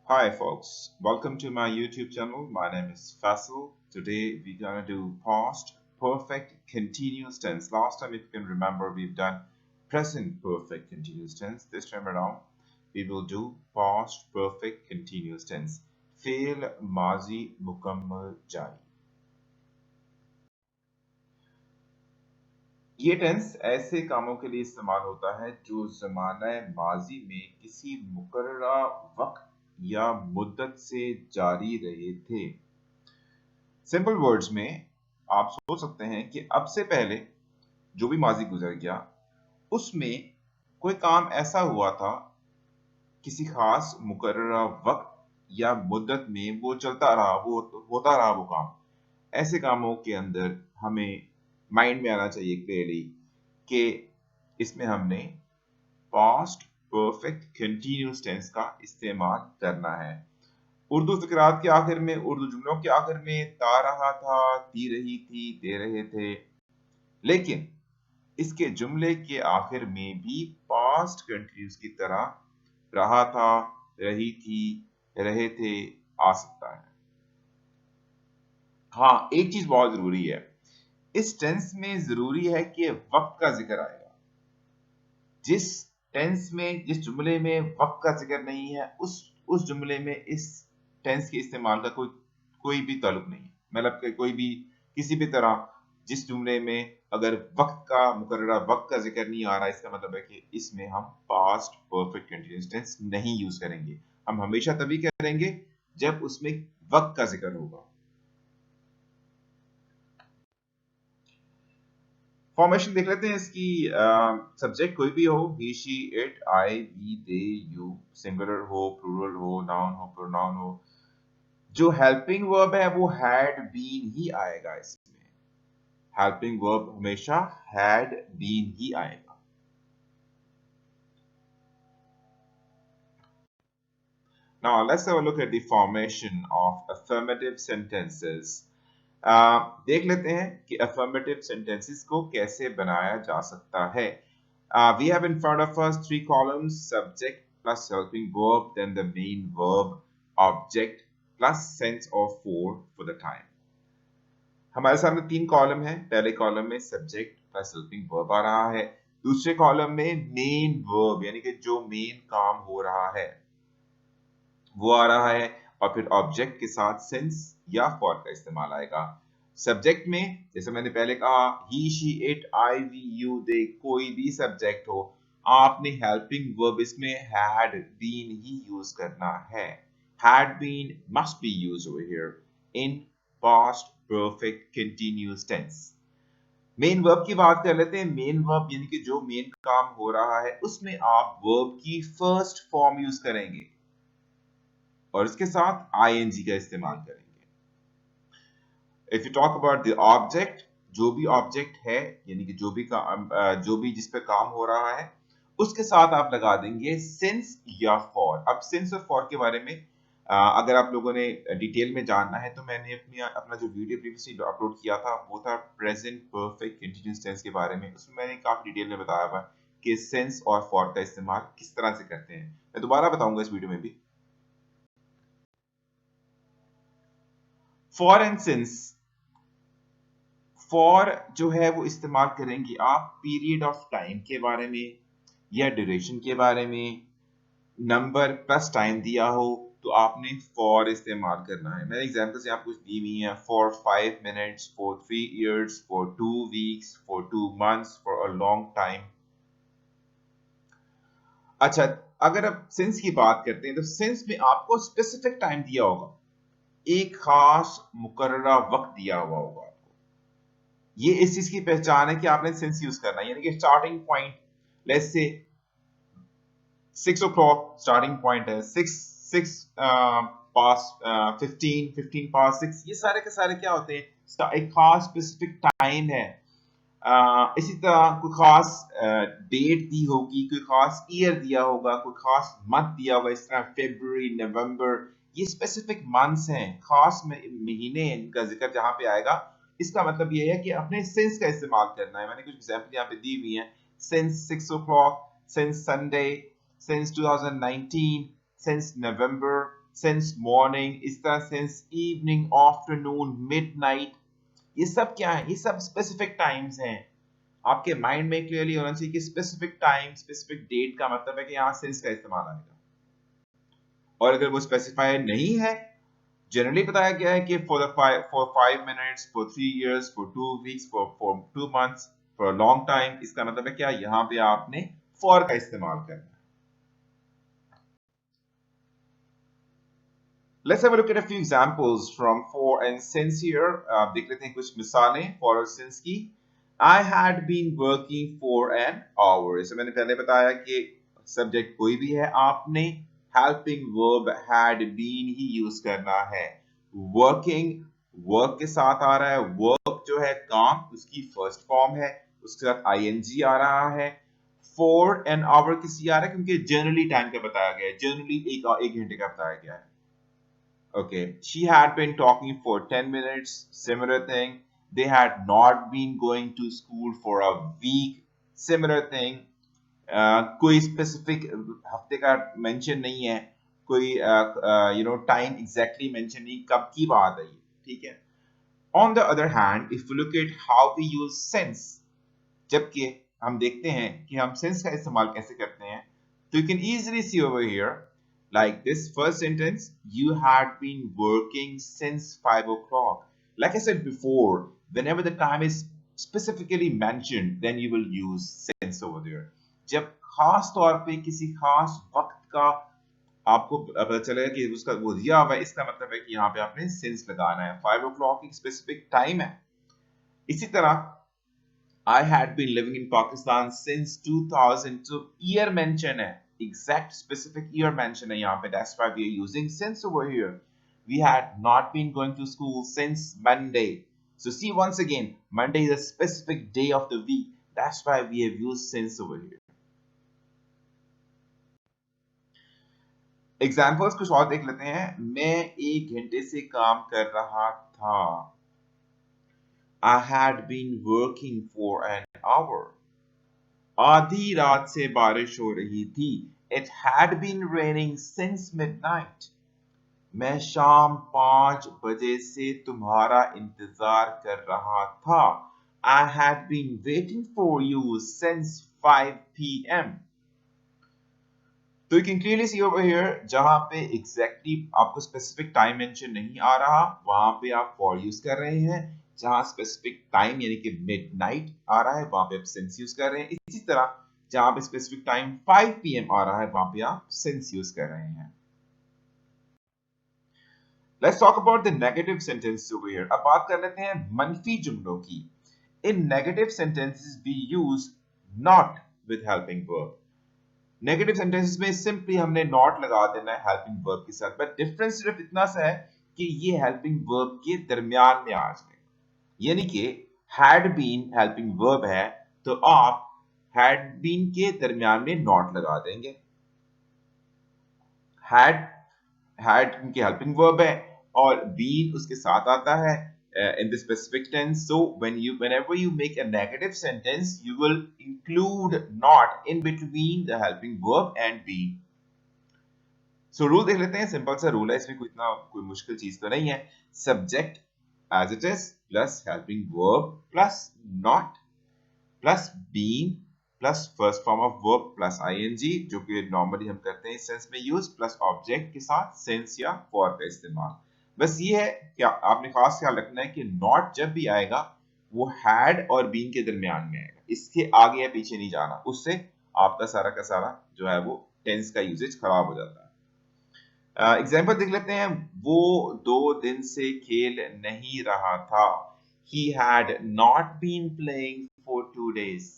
Hi folks, welcome to my YouTube channel. My name is Faisal. Today we're gonna do past perfect continuous tense. Last time, if you can remember, we've done present perfect continuous tense. This time around, we will do past perfect continuous tense. Fail माजी मुकम्मल जारी. ये tense ऐसे कामों के लिए इस्तेमाल होता है जो ज़माना माजी में किसी मुकर्ररा वक्त या मुद्दत से जारी रहे थे. सिंपल वर्ड्स में आप सोच सकते हैं कि अब से पहले जो भी माजी गुजर गया उसमें कोई काम ऐसा हुआ था, किसी खास मुकर्ररा वक्त या मुद्दत में वो चलता रहा, वो होता रहा वो काम. ऐसे कामों के अंदर हमें माइंड में आना चाहिए क्लियरली कि इसमें हमने पास्ट परफेक्ट कंटिन्यूअस टेंस का इस्तेमाल करना है. उर्दू फिकरात के आखिर में, उर्दू जुमलों के आखिर में ता रहा था, ती रही थी, दे रहे थे, लेकिन इसके जुमले के आखिर में भी पास्ट कंटिन्यूअस की तरह रहा था, रही थी, रहे थे आ सकता है. हाँ, एक चीज बहुत जरूरी है, इस टेंस में जरूरी है कि वक्त का जिक्र आएगा. जिस टेंस में, जिस जुमले में वक्त का जिक्र नहीं है, उस जुमले में इस टेंस के इस्तेमाल का कोई कोई भी ताल्लुक नहीं है. मतलब कि कोई भी किसी भी तरह जिस जुमले में अगर वक्त का मुकर्ररा वक्त का जिक्र नहीं आ रहा, इसका मतलब है कि इसमें हम पास्ट परफेक्ट कंटीन्यूअस टेंस नहीं यूज करेंगे. हम हमेशा तभी करेंगे जब उसमें वक्त का जिक्र होगा. फॉर्मेशन देख लेते हैं इसकी. सब्जेक्ट कोई भी हो, he she it I we they you, singular हो, प्लूरल हो, नाउन हो, प्रोनाउन हो. जो हेल्पिंग वर्ब है वो हैड बीन ही आएगा. इसमें हेल्पिंग वर्ब हमेशा हैड बीन ही आएगा. Now let's have a look at the formation of affirmative sentences. देख लेते हैं कि affirmative sentences को कैसे बनाया जा सकता है. We have in front of us three columns: subject plus helping verb, then the main verb, object plus sense of for the time. हमारे सामने तीन कॉलम है. पहले कॉलम में सब्जेक्ट प्लस हेल्पिंग वर्ब आ रहा है. दूसरे कॉलम में मेन वर्ब यानी कि जो मेन काम हो रहा है वो आ रहा है, और फिर ऑब्जेक्ट के साथ सिंस या फॉर का इस्तेमाल आएगा. सब्जेक्ट में जैसे मैंने पहले कहा, he she it I we you they, कोई भी सब्जेक्ट हो, आपने हेल्पिंग वर्ब इसमें हैड बीन ही यूज करना है. Had been must be used over here in past perfect continuous tense. Main verb की बात कर लेते हैं. मेन वर्ब यानी कि जो मेन काम हो रहा है उसमें आप वर्ब की फर्स्ट फॉर्म यूज करेंगे और इसके साथ आईएनजी का इस्तेमाल करेंगे. If you talk about the object, जो भी ऑब्जेक्ट है यानी कि जो भी जिस पे काम हो रहा है उसके साथ आप लगा देंगे सिंस या फॉर. अब सिंस और फॉर के बारे में अगर आप लोगों ने डिटेल में जानना है तो मैंने अपना जो वीडियो प्रीवियसली अपलोड किया था वो था प्रेजेंट परफेक्ट कंटीन्यूअस टेंस के बारे में. उसमें मैंने काफी डिटेल में बताया हुआ कि सिंस और फॉर का इस्तेमाल किस तरह से करते हैं. मैं दोबारा बताऊंगा इस वीडियो में भी. फॉर एंड सिंस, फॉर जो है वो इस्तेमाल करेंगे आप पीरियड ऑफ टाइम के बारे में या ड्यूरेशन के बारे में. नंबर प्लस टाइम दिया हो तो आपने फॉर इस्तेमाल करना है. मैंने एग्जांपल्स यहाँ कुछ दी हुई हैं. For 5 minutes, for 3 years, for 2 weeks, for 2 months, for a long time. अच्छा, अगर आप सिंस की बात करते हैं तो सिंस में आपको स्पेसिफिक टाइम दिया होगा, एक खास मुकर्ररा वक्त दिया हुआ होगा. ये इस चीज की पहचान है कि आपने सिंस यूज करना है. यानी कि starting point, let's say 6 o'clock starting point है, 6 पास 15 पास 6, ये सारे के सारे क्या होते हैं, एक खास स्पेसिफिक टाइम है. इसी तरह कोई खास डेट दी होगी, कोई खास ईयर दिया होगा, कोई खास मंथ दिया होगा. इस तरह फरवरी, नवंबर, ये स्पेसिफिक मंथ्स हैं, खास महीने इनका जिक्र जहां पे आएगा. इसका मतलब ये है कि अपने सिंस का इस्तेमाल करना है. मैंने कुछ एग्जांपल यहाँ पे दी हुई हैं. Since 6 o'clock, since Sunday, since 2019, since November, since morning, इस तरह since evening, afternoon, midnight, ये सब क्या है? ये सब स्पेसिफिक टाइम्स हैं। आपके माइंड में क्लियरली होना चाहिए कि स्पेसिफिक टाइम, स्पेसिफिक डेट का मतलब है कि यहाँ सिंस का इस्तेमाल आएगा। और अगर वो स्पेसिफाई नहीं है, जनरली बताया गया है कि for 5 minutes, for 3 years, for 2 weeks, for 2 months, for long time, इसका मतलब है क्या? यहाँ पे आपने फॉर का इस्तेमाल करना है। Let's have a look at a few examples from for and since here. देख लेते हैं कुछ मिसालें for और since की। I had been working for an hour. इसे मैंने पहले बताया कि सब्जेक्ट कोई भी है, आपने helping verb had been he use करना है। Working, work के साथ आ रहा है, work जो है काम, उसकी फर्स्ट फॉर्म है, उसके साथ ing आ रहा है। For an hour किसी आ रहा है क्योंकि जनरली टाइम का बताया गया है, जनरली एक घंटे का बताया गया है। Okay, she had been talking for 10 minutes. Similar thing. They had not been going to school for a week. Similar thing. कोई स्पेसिफिक हफ्ते का मेंशन नहीं है, कोई टाइम एग्जैक्टली मेंशन नहीं, कब की बात है ये, ठीक है। On the other hand, if you look at how we use since, जबकि हम देखते हैं कि हम सिंस का इस्तेमाल कैसे करते हैं, तो you can easily C over here like this first sentence, you had been working since 5 o'clock. Like I said before, whenever the time is specifically mentioned, then you will use since over there. जब खास तौर पे किसी खास वक्त का आपको पता चलेगा कि उसका वो दिया हुआ है, इसका मतलब है कि यहाँ पे आपने since लगाना है। 5 o'clock एक स्पेसिफिक टाइम है। इसी तरह I had been living in Pakistan since 2000. So year mention है, exact specific year mention है यहाँ पे. That's why we are using since over here. We had not been going to school since Monday. So see once again, Monday is a specific day of the week. That's why we have used since over here. Examples कुछ और देख लेते हैं। मैं 1 घंटे से काम कर रहा था। I had been working for an hour. आधी रात से बारिश हो रही थी। It had been raining since midnight. मैं शाम 5 बजे से तुम्हारा इंतजार कर रहा था। I had been waiting for you since 5 p.m. तो you can clearly see over here, जहां पे exactly आपको specific time mention नहीं आ रहा, वहां पे आप for use कर रहे हैं। जहां specific time यानी कि midnight आ रहा है, वहां पे आप since use कर रहे हैं। इसी तरह जहां पे specific time 5 p.m. आ रहा है, वहां पे आप since use कर रहे हैं। Let's talk about the negative sentences over here. अब बात कर लेते हैं मनफी जुमलों की। In negative sentences we use not with helping verb. Negative sentences में सिंपली हमने नॉट लगा देना है हेल्पिंग वर्ब के साथ, बट डिफरेंस सिर्फ इतना सा है कि ये हेल्पिंग वर्ब के दरमियान में आ जाए। यानी कि हैड बीन हेल्पिंग वर्ब है, तो आप हैड बीन के दरमियान में नॉट लगा देंगे। हैड हैड उनकी हेल्पिंग वर्ब है और बीन उसके साथ आता है in the specific tense. So whenever you make a negative sentence, you will include not in between the helping verb and being. So rule देख लेते हैं, सिंपल सा रूल है, इसमें कोई मुश्किल चीज तो नहीं है। Subject as it is plus helping verb plus not plus been plus first form of verb plus ING, जो कि नॉर्मली हम करते हैं इस सेंस में यूज, प्लस ऑब्जेक्ट के साथ सिंस या फॉर का इस्तेमाल। बस ये है कि आपने खास ख्याल रखना है कि नॉट जब भी आएगा वो हैड और बीन के दरमियान में आएगा, इसके आगे या पीछे नहीं जाना, उससे आपका सारा का सारा जो है वो टेंस का यूजेज खराब हो जाता है। एग्जाम्पल देख लेते हैं। वो 2 दिन से खेल नहीं रहा था। He had not been playing for 2 days.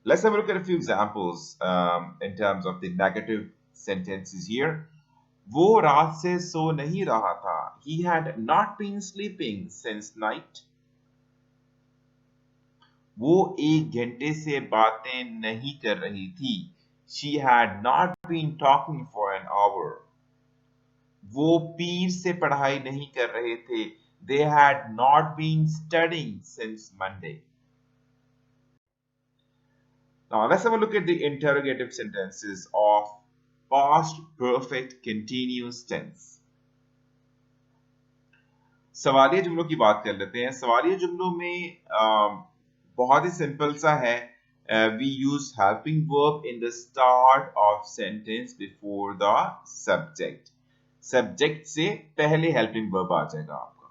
Let's have a look at a few examples in terms of the negative sentences here. वो रात से सो नहीं रहा था। He had not been sleeping since night. वो 1 घंटे से बातें नहीं कर रही थी। She had not been talking for an hour. वो पीर से पढ़ाई नहीं कर रहे थे। They had not been studying since Monday. Now let's have a look at the interrogative sentences of past perfect continuous tense। सवालिया जुमलों की बात कर लेते हैं। सवालिया जुमलों में बहुत ही सिंपल सा है। We use helping verb in the start of sentence before the subject. Subject से पहले हेल्पिंग वर्ब आ जाएगा आपका।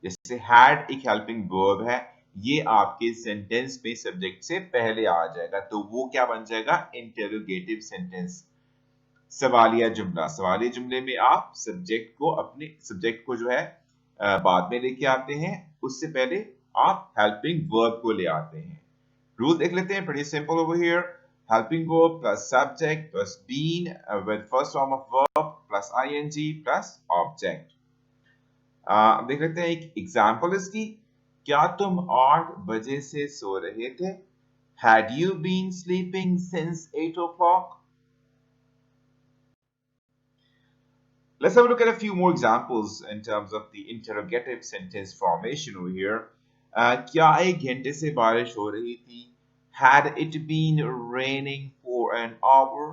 जैसे हैड एक हेल्पिंग वर्ब है, ये आपके सेंटेंस में सब्जेक्ट से पहले आ जाएगा, तो वो क्या बन जाएगा? इंटेरोगेटिव सेंटेंस, सवालिया जुमला। सवालिया जुमले में आप सब्जेक्ट को जो है बाद में लेके आते हैं, उससे पहले आप हेल्पिंग वर्ब को ले आते हैं। रूल देख लेते हैं, pretty simple over here। helping verb plus subject plus been with first form of verb plus ing plus object। अब देख लेते हैं एक एग्जांपल इसकी। क्या तुम 8 बजे से सो रहे थे? Had you been sleeping since 8 o'clock? Let's have a look at a few more examples in terms of the interrogative sentence formation over here. क्या 1 घंटे से बारिश हो रही थी? Had it been raining for an hour?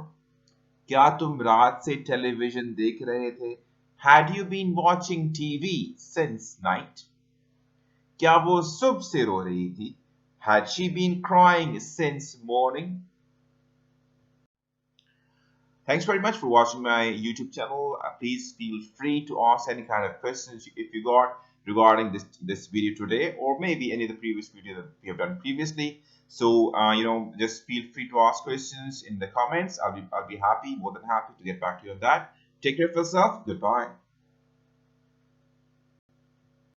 क्या तुम रात से टेलीविजन देख रहे थे? Had you been watching TV since night? क्या वो सुबह से रो रही थी? Had she been crying since morning? Thanks very much for watching my YouTube channel. Please feel free to ask any kind of questions if you got regarding this video today, or maybe any of the previous video that we have done previously. So just feel free to ask questions in the comments. I'll be happy, more than happy to get back to you on that. Take care of yourself. Goodbye.